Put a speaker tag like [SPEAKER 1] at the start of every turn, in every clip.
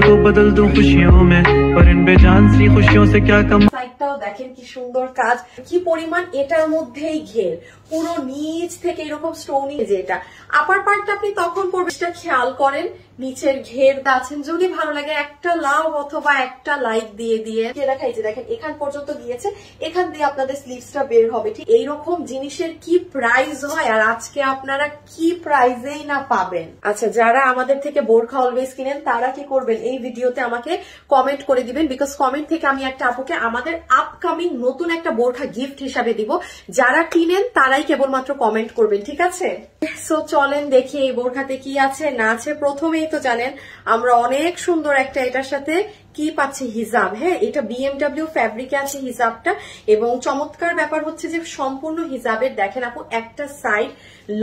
[SPEAKER 1] को बदल दूं खुशियों में, पर इन बेजान सी खुशियों से क्या कम।
[SPEAKER 2] সাইডটাও দেখেন কি সুন্দর কাজ, কি পরিমাণ এটার মধ্যেই ঘের, পুরো নিচ থেকে এরকম স্টোনি। যে এটা আপার পার্টটা আপনি তখন পড়বেন, সেটা খেয়াল করেন নিচের ঘের আছেন। যদি ভালো লাগে একটা লাভ অথবা একটা লাইক দিয়ে দেখাই যে দেখেন এখান পর্যন্ত গিয়েছে, এখান দিয়ে আপনাদের স্লিভসটা বের হবে। ঠিক এইরকম জিনিসের কি প্রাইস হয়, আর আজকে আপনারা কি প্রাইজেই না পাবেন। আচ্ছা, যারা আমাদের থেকে বোরখা অলওয়েজ কিনেন তারা কি করবেন, এই ভিডিওতে আমাকে কমেন্ট করে দিবেন, বিকজ কমেন্ট থেকে আমি একটা আপুকে আমাদের আপকামিং নতুন একটা বোরখা গিফট হিসাবে দিব। যারা কিনেন তারাই কেবলমাত্র কমেন্ট করবেন, ঠিক আছে? সো চলেন দেখি এই বোরখাতে কি আছে না আছে। প্রথমেই তো জানেন আমরা অনেক সুন্দর একটা এটার সাথে কি পাচ্ছি, হিজাব। হ্যাঁ, এটা BMW ফ্যাব্রিকে আছে হিজাবটা, এবং চমৎকার ব্যাপার হচ্ছে যে সম্পূর্ণ হিজাবের দেখেন আপু একটা সাইড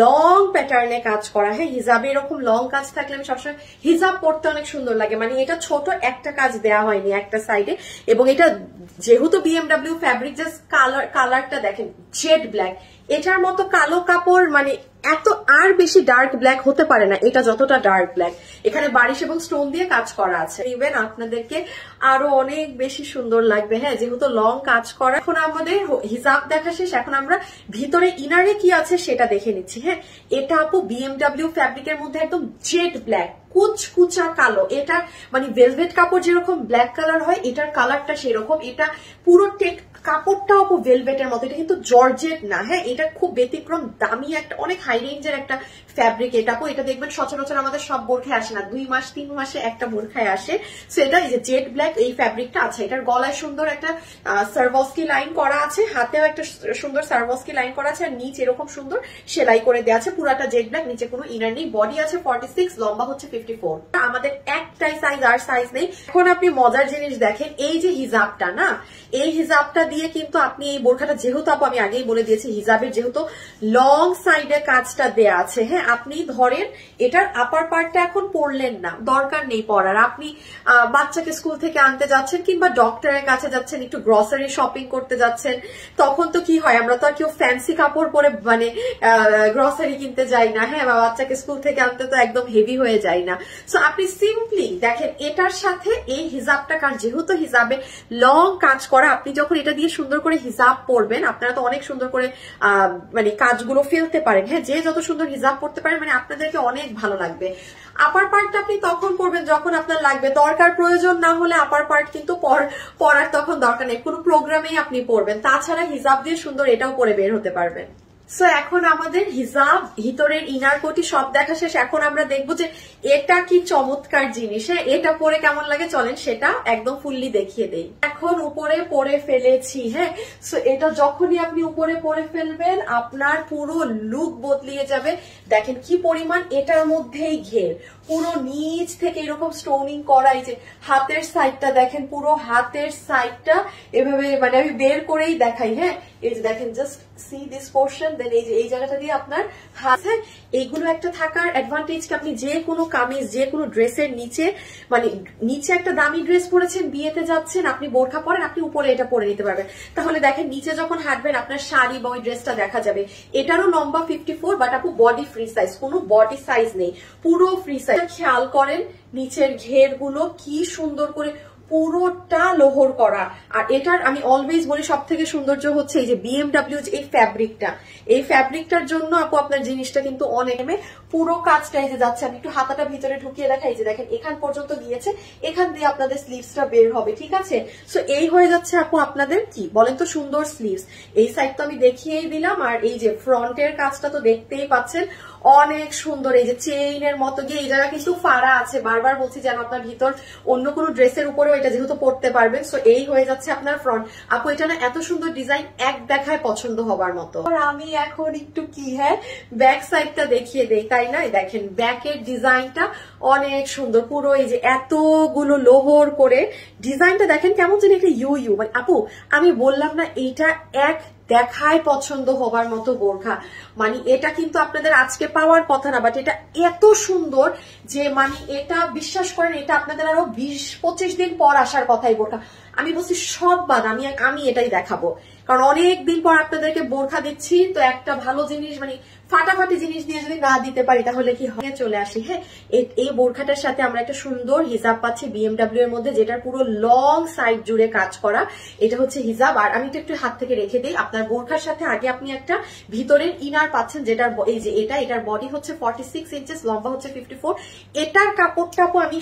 [SPEAKER 2] লং প্যাটার্নে কাজ করা। হ্যাঁ, হিজাবে এরকম লং কাজ থাকলে আমি সবসময় হিজাব পরতে অনেক সুন্দর লাগে, মানে এটা ছোট একটা কাজ দেয়া হয়নি একটা সাইডে। এবং এটা যেহেতু BMW ফ্যাব্রিক, জাস্ট কালারটা দেখেন জেড ব্ল্যাক, এটার মতো কালো কাপড় মানে এত আর বেশি ডার্ক ব্ল্যাক হতে পারে না, এটা যতটা ডার্ক ব্ল্যাক। এখানে বারিশ এবং স্টোন দিয়ে কাজ করা আছে, ইভেন আপনাদেরকে আরো অনেক বেশি সুন্দর লাগবে। হ্যাঁ, যেহেতু লং কাজ করা। এখন আমাদের হিজাব দেখা শেষ, এখন আমরা ভিতরে ইনারে কি আছে সেটা দেখে নিচ্ছি। হ্যাঁ, এটা আপু BMW ফ্যাব্রিকের মধ্যে একদম জেড ব্ল্যাক, কুচকুচা কালো। এটা মানে ভেলভেট কাপড় যেরকম ব্ল্যাক কালার হয়, এটার কালারটা সেরকম। এটা পুরো কাপড়টাও আপু ভেলভেটের মতো, এটা কিন্তু জর্জেট না। হ্যাঁ, এটা খুব ব্যতিক্রম দামি একটা অনেক হাই রেঞ্জের একটা ফ্যাব্রিক। এটা আপু এটা দেখবেন সচরাচর আমাদের সব বোরখায় আসে না, 2 মাস 3 মাসে একটা বোরখায় আসে। সো এটা এই যে জেড ব্ল্যাক এই ফ্যাব্রিকটা আছে। এটার গলায় সুন্দর একটা সার্ভস্কি লাইন করা আছে, হাতেও একটা সুন্দর সার্ভস্কি লাইন করা আছে, আর নিচ এরকম সুন্দর সেলাই করে দেওয়া আছে। পুরাটা জেড ব্ল্যাক, নিচে কোনো ইনার নেই। বডি আছে 46, লম্বা হচ্ছে 54। আমাদের একটাই সাইজ, আর সাইজ নেই। এখন আপনি মজার জিনিস দেখেন, এই যে হিজাবটা না, এই হিজাবটা দিয়ে কিন্তু আপনি এই বোরখাটা যেহেতু আপু আমি আগেই বলে দিয়েছি হিজাবের যেহেতু লং সাইডে কাজটা দেয়া আছে। হ্যাঁ, আপনি ধরেন এটার আপার পার্টটা এখন পরলেন না, দরকার নেই পরার। আপনি বাচ্চাকে স্কুল থেকে আনতে যাচ্ছেন, কিংবা ডক্টরের কাছে যাচ্ছেন, একটু গ্রসারি শপিং করতে যাচ্ছেন, তখন তো কি হয় আমরা তো আর কেউ ফ্যান্সি কাপড় পরে মানে গ্রসারি কিনতে যাই না। হ্যাঁ, বা বাচ্চাকে স্কুল থেকে আনতে তো একদম হেভি হয়ে যায় না। সো আপনি সিম্পলি দেখেন এটার সাথে এই হিজাবটা, কারণ যেহেতু হিজাবে লং কাজ করা, আপনি যখন এটা দিয়ে সুন্দর করে হিজাব পরবেন, আপনারা তো অনেক সুন্দর করে মানে কাজগুলো ফেলতে পারেন। হ্যাঁ, যে যত সুন্দর হিজাব পরতে পারেন মানে আপনাদেরকে অনেক ভালো লাগবে। আপার পার্টটা আপনি তখন পরবেন যখন আপনার লাগবে, দরকার প্রয়োজন না হলে আপার পার্ট কিন্তু পরার তখন দরকার নেই, কোনো প্রোগ্রামেই আপনি পরবেন। তাছাড়া হিজাব দিয়ে সুন্দর এটাও পরে বের হতে পারবেন। সো এখন আমাদের হিজাব, ভিতরের ইনার কোটি সব দেখা শেষ। এখন আমরা দেখবো যে এটা কি চমৎকার জিনিস। হ্যাঁ, এটা পরে কেমন লাগে চলেন সেটা একদম ফুললি দেখিয়ে দেই। এখন উপরে পরে ফেলেছি। হ্যাঁ, সো এটা যখনই আপনি উপরে পরে ফেলবেন আপনার পুরো লুক বদলিয়ে যাবে। দেখেন কি পরিমাণ এটার মধ্যেই ঘের, পুরো নিচ থেকে এরকম স্টোনিং করা। এই যে হাতের সাইডটা দেখেন, পুরো হাতের সাইডটা এভাবে মানে আমি বের করেই দেখাই। হ্যাঁ, এই যে দেখেন জাস্ট সি দিস পোর্শন, দেন এই যে এই জায়গাটা দিয়ে আপনার হাত। হ্যাঁ, এইগুলো একটা থাকার অ্যাডভান্টেজ কি আপনি যে কোনো কামিজ, যে কোনো ড্রেসের নিচে মানে নিচে একটা দামি ড্রেস পরেছেন, বিয়েতে যাচ্ছেন, আপনি বোরখা পরেন, আপনি উপরে এটা পরে নিতে পারবেন। তাহলে দেখেন নিচে যখন হাঁটবেন আপনার শাড়ি বা ওই ড্রেসটা দেখা যাবে। এটারও লম্বা 54, বাট আপু বডি ফ্রি সাইজ, কোনো বডি সাইজ নেই, পুরো ফ্রি সাইজ। খেয়াল করেন নিচের ঘের গুলো কি সুন্দর করে পুরোটা লোহর করা। আর এটার আমি অলওয়েজ বলি সব থেকে সৌন্দর্য হচ্ছে এই যে BMW এই ফ্যাব্রিকটা, এই ফ্যাব্রিকটার জন্য আপু আপনার জিনিসটা কিন্তু অনেক পুরো কাজটা এই যে যাচ্ছে। আমি একটু হাতাটা ভিতরে ঢুকিয়ে দেখাই, যে দেখেন এখান পর্যন্ত গিয়েছে, এখান দিয়ে আপনাদের স্লিভসটা বের হবে। ঠিক আছে, সো এই হয়ে যাচ্ছে আপু আপনাদের কি বলেন তো সুন্দর স্লিভস। এই সাইড তো আমি দেখিয়েই দিলাম, আর এই যে ফ্রন্টের কাজটা তো দেখতেই পাচ্ছেন অনেক সুন্দর। এই যে চেইনের মতো গিয়ে এই জায়গা কিন্তু ফাড়া আছে, বারবার বলছি যেন আপনার ভিতর অন্য কোনো ড্রেসের উপরেও এটা যেহেতু পড়তে পারবেন। সো এই হয়ে যাচ্ছে আপনার ফ্রন্ট। আপু এটা না এত সুন্দর ডিজাইন, এক দেখায় পছন্দ হবার মতো। আর আমি এখন একটু কি হ্যাঁ ব্যাক সাইডটা দেখিয়ে দেই, তাই না? দেখেন ব্যাকের ডিজাইনটা অনেক সুন্দর, পুরো এই যে এতগুলো লোহর করে ডিজাইনটা দেখেন কেমন যেন একটা ইউ মানে আপু আমি বললাম না এইটা এক দেখায় পছন্দ হবার মতো বোরখা। মানে এটা কিন্তু আপনাদের আজকে পাওয়ার কথা না, বাট এটা এত সুন্দর যে মানে এটা বিশ্বাস করেন এটা আপনাদের আরো 20-25 দিন পর আসার কথাই বোরখা। আমি বলছি সব বাদ আমি এটাই দেখাবো, কারণ অনেক দিন পর আপনাদেরকে বোরখা দিচ্ছি, তো একটা ভালো জিনিস মানে ফাটাফাটি জিনিস দিয়ে যদি না দিতে পারি তাহলে কি হয়? চলে আসি, হ্যাঁ, এই বোরখাটার সাথে আমরা একটা সুন্দর হিজাব পাচ্ছি BMW এর মধ্যে, যেটার পুরো লং সাইড জুড়ে কাজ করা। এটা হচ্ছে হিজাব। আর আমি একটু হাত থেকে রেখে দিই, আপনার বোরখার সাথে আগে আপনি একটা ভিতরের ইনার পাচ্ছেন, যেটার এই যে এটার বডি হচ্ছে 46 ইঞ্চেস, লম্বা হচ্ছে 54। এটার কাপড়টাও আমি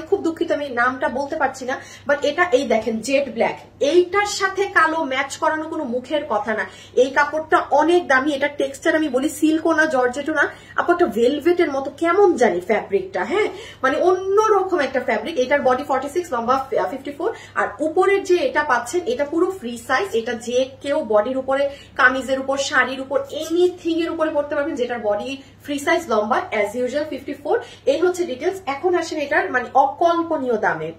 [SPEAKER 2] খুব দুঃখিত, আমি নামটা বলতে পারছি না, বাট এটা এই দেখেন জেড ব্ল্যাক, এইটার সাথে কালো ম্যাচ করানো কোনো মুখের কথা না। এই কাপড়টা অনেক দামি, এটা টেক্সচার আমি বলি সিল্কও না জর্জেটও না, আপনার ভেলভেটের মতো কেমন জানি ফ্যাব্রিকটা, হ্যাঁ, মানে অন্যরকম একটা ফ্যাব্রিক। এটার বডি 46, লম্বা 54। আর উপরের যে এটা পাচ্ছেন এটা পুরো ফ্রি সাইজ, এটা যে কেউ বডির উপরে, কামিজের উপর, শাড়ির উপর, এনিথিং এর উপরে পড়তে পারবেন, যেটার বডি ফ্রি সাইজ, লম্বা অ্যাজ ইউজুয়াল 54। এই হচ্ছে ডিটেলস। এখন আসেন এটার মানে অকল্পনীয় দামে।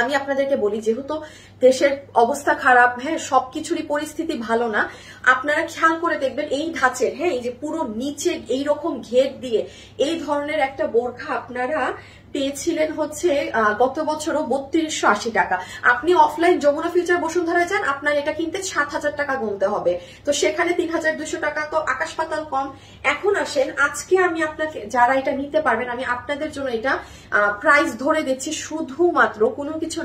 [SPEAKER 2] আমি আপনাদেরকে বলি, যেহেতু দেশের অবস্থা খারাপ, হ্যাঁ, সবকিছুরই পরিস্থিতি ভালো না, আপনারা খেয়াল করে দেখবেন এই ধাঁচের, হ্যাঁ, এই যে পুরো নিচে এইরকম ঘের দিয়ে এই ধরনের একটা বোরখা আপনারা পেয়েছিলেন হচ্ছে গত বছরও 3280 টাকা। আপনি অফলাইন যমুনা ফিউচার বসুন্ধরায় যান, আপনার এটা কিনতে 7000 টাকা গুনতে হবে, তো সেখানে 3200 টাকা তো আকাশ পাতাল কম। এখন আসেন, আজকে আমি আপনাকে, যারা এটা নিতে পারবেন, আমি আপনাদের জন্য এটা প্রাইস ধরে দিচ্ছি শুধুমাত্র কোনো কিছু